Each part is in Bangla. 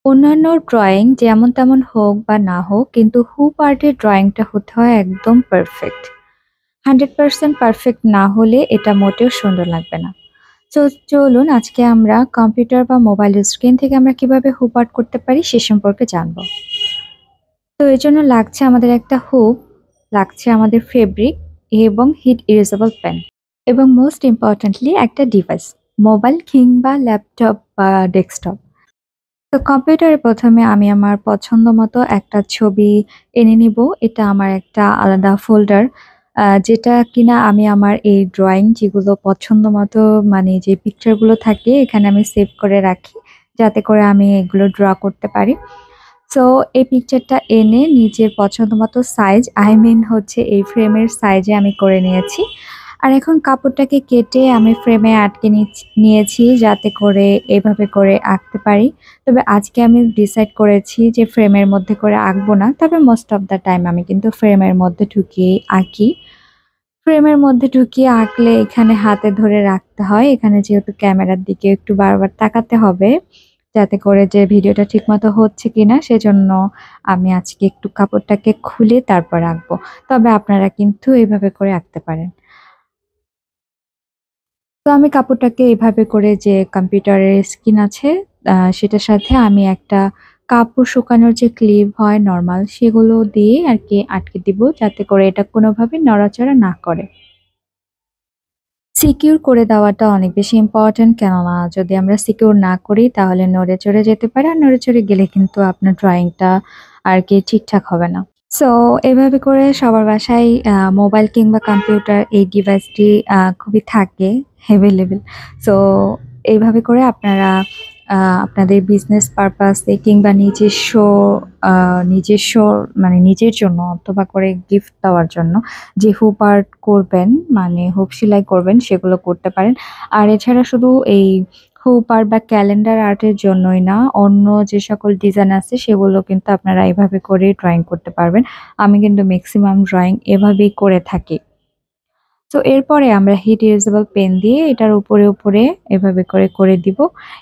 অন্যান্য ড্রইং যেমন তেমন হোক বা না হোক কিন্তু হুপ আর্টের ড্রইংটা হতে হয় একদম পারফেক্ট। 100% পারফেক্ট না হলে এটা মোটেও সুন্দর লাগবে না। তো চলুন আজকে আমরা কম্পিউটার বা মোবাইল স্ক্রিন থেকে আমরা কিভাবে হুপ আর্ট করতে পারি সে সম্পর্কে জানবো। তো এজন্য লাগছে আমাদের একটা হুপ, লাগছে আমাদের ফেব্রিক এবং হিট ইরেজেবল পেন এবং মোস্ট ইম্পর্ট্যান্টলি একটা ডিভাইস, মোবাইল কিংবা ল্যাপটপ বা ডেস্কটপ। তো কম্পিউটারে ১ম এ আমি আমার পছন্দ মতো একটা ছবি এনে নিবো। এটা আমার একটা আলাদা ফোল্ডার যেটা কিনা আমি আমার এই ড্রইং যেগুলো পছন্দ মতো মানে যে পিকচার গুলো থাকে এখানে আমি সেভ করে রাখি। যাতে করে আমি এগুলো ড্র করতে পারি। সো এই পিকচারটা এনে নিজের পছন্দ মতো সাইজ আই মিন হচ্ছে এই ফ্রেমের সাইজে আমি করে নিয়েছি। আর এখন কাপড়টাকে কেটে আমি ফ্রেমে আটকে নিয়েছি যাতে করে এভাবে করে আঁকতে পারি। তবে আজকে আমি ডিসাইড করেছি যে ফ্রেমের মধ্যে করে আঁকবো না। তবে মোস্ট অফ দ্যা টাইম আমি কিন্তু ফ্রেমের মধ্যে ঢুকিয়েই আঁকি। ফ্রেমের মধ্যে ঢুকিয়ে আঁকলে এখানে হাতে ধরে রাখতে হয়। এখানে যেহেতু ক্যামেরার দিকে একটু বারবার তাকাতে হবে, যাতে করে যে ভিডিওটা ঠিকমতো হচ্ছে কিনা সেজন্য আমি আজকে একটু কাপড়টাকে খুলে তারপর আঁকবো। তবে আপনারা কিন্তু এভাবে করে আঁকতে পারেন। তো আমি কাপড়টাকে এভাবে করে যে কম্পিউটারের স্ক্রিন আছে সেটার সাথে আমি একটা কাপড় শুকানোর যে ক্লিপ হয় নরমাল সেগুলো দিয়ে আরকি আটকে দিব যাতে করে এটা কোনোভাবে নড়াচড়া না করে। সিকিউর করে দেওয়াটা অনেক বেশি ইম্পোর্টেন্ট কেননা যদি আমরা সিকিউর না করি তাহলে নড়ে চড়ে যেতে পারে। আর নড়ে চড়ে গেলে কিন্তু আপনার ড্রইংটা আরকি ঠিকঠাক হবে না। সো এভাবে করে সবার বাসায় মোবাইল কিংবা কম্পিউটার এই ডিভাইসটি খুবই থাকে এভেইলেবল। সো এইভাবে করে আপনারা আ আপনাদের বিজনেস পারপাস এ কিংবা আ নিজস্ব মানে নিজের জন্য অথবা করে গিফট দেওয়ার জন্য যে হুপ আর্ট করবেন মানে হুপ সেলাই করবেন সেগুলো করতে পারেন। আর এছাড়া শুধু এই হুপ আর্ট বা ক্যালেন্ডার আর্টের জন্যই না, অন্য যে সকল ডিজাইন আছে সেগুলো কিন্তু আপনারা এভাবে করেই ড্রইং করতে পারবেন। আমি কিন্তু মেক্সিমাম ড্রইং এভাবেই করে থাকি। তো এরপরে আমরা হিট ইরেজেবল পেন দিয়ে এটার উপরে এভাবে করে দিব।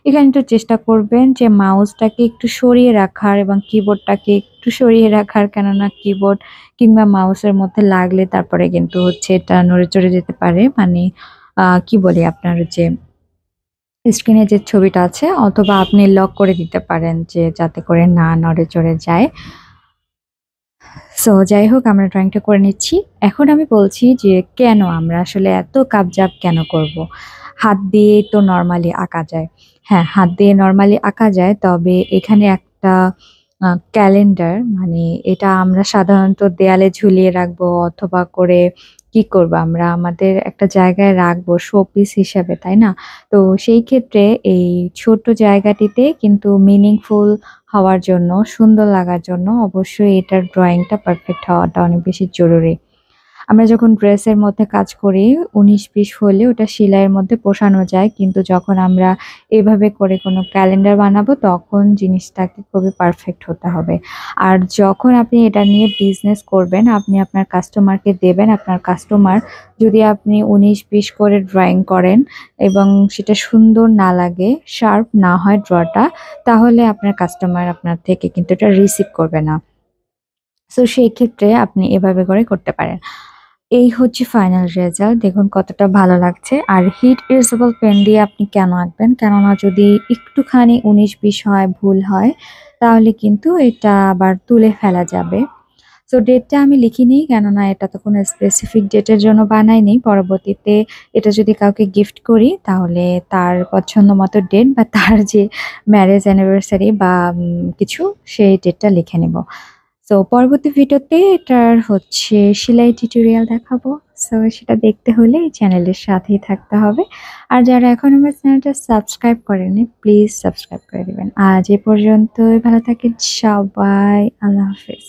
এখানে একটু চেষ্টা করবেন যে মাউসটাকে একটু সরিয়ে রাখার এবং কিবোর্ডটাকে একটু সরিয়ে রাখার কেননা কিবোর্ড কিংবা মাউসের মধ্যে লাগলে তারপরে কিন্তু হচ্ছে এটা নড়ে চড়ে যেতে পারে। মানে কি বলি আপনার যে স্ক্রিনে যে ছবিটা আছে অথবা আপনি লক করে দিতে পারেন যে যাতে করে না নড়ে চড়ে যায়। সো যাই হোক আমরা ড্রইংটা করে নিচ্ছি। এখন আমি বলছি যে কেন আমরা আসলে এত কাপজাপ কেন করব? হাত দিয়েই তো নরমালি আঁকা যায়। হ্যাঁ, হাত দিয়ে নরমালি আঁকা যায়। তবে এখানে একটা ক্যালেন্ডার মানে এটা আমরা সাধারণত দেয়ালে ঝুলিয়ে রাখবো অথবা করে কি করব আমরা আমাদের একটা জায়গায় রাখবো শোপিস হিসেবে, তাই না? তো সেই ক্ষেত্রে এই ছোট্ট জায়গাটিতে কিন্তু মিনিংফুল হওয়ার জন্য, সুন্দর লাগার জন্য অবশ্যই এটার ড্রইংটা পারফেক্ট হওয়াটা অনেক বেশি জরুরি। আমরা যখন ড্রেসের মধ্যে কাজ করি ১৯-২০ হলে ওটা সেলাইয়ের মধ্যে পোষানো যায়। কিন্তু যখন আমরা এভাবে করে কোনো ক্যালেন্ডার বানাবো তখন জিনিসটাকে খুবই পারফেক্ট হতে হবে। আর যখন আপনি এটা নিয়ে বিজনেস করবেন, আপনি আপনার কাস্টমারকে দেবেন। আপনার কাস্টমার যদি আপনি ১৯-২০ করে ড্রইং করেন এবং সেটা সুন্দর না লাগে, শার্প না হয় ড্রটা, তাহলে আপনার কাস্টমার আপনার থেকে কিন্তু এটা রিসিভ করবে না। সো সেই ক্ষেত্রে আপনি এভাবে করে করতে পারেন। এই হচ্ছে ফাইনাল রেজাল্ট। দেখুন কতটা ভালো লাগছে। আর হিট ইরেজেবল পেন দিয়ে আপনি কেন আঁকবেন? কেননা যদি একটুখানি ১৯-২০ হয়, ভুল হয়, তাহলে কিন্তু এটা আবার তুলে ফেলা যাবে। সো ডেটটা আমি লিখিনি কেননা এটা তো কোনো স্পেসিফিক ডেটের জন্য বানাইনি। পরবর্তীতে এটা যদি কাউকে গিফট করি তাহলে তার পছন্দ মতো ডেট বা তার যে ম্যারেজ অ্যানিভার্সারি বা কিছু সেই ডেটটা লিখে নিব। সো পরবর্তী ভিডিওতে এটার হচ্ছে সেলাই টিউটোরিয়াল দেখাবো। সো সেটা দেখতে হলে এই চ্যানেলের সাথেই থাকতে হবে। আর যারা এখনো আমার চ্যানেলটা সাবস্ক্রাইব করেননি প্লিজ সাবস্ক্রাইব করে দিবেন। আজ এ পর্যন্তই ভালো থাকেন সবাই। আল্লাহ হাফেজ।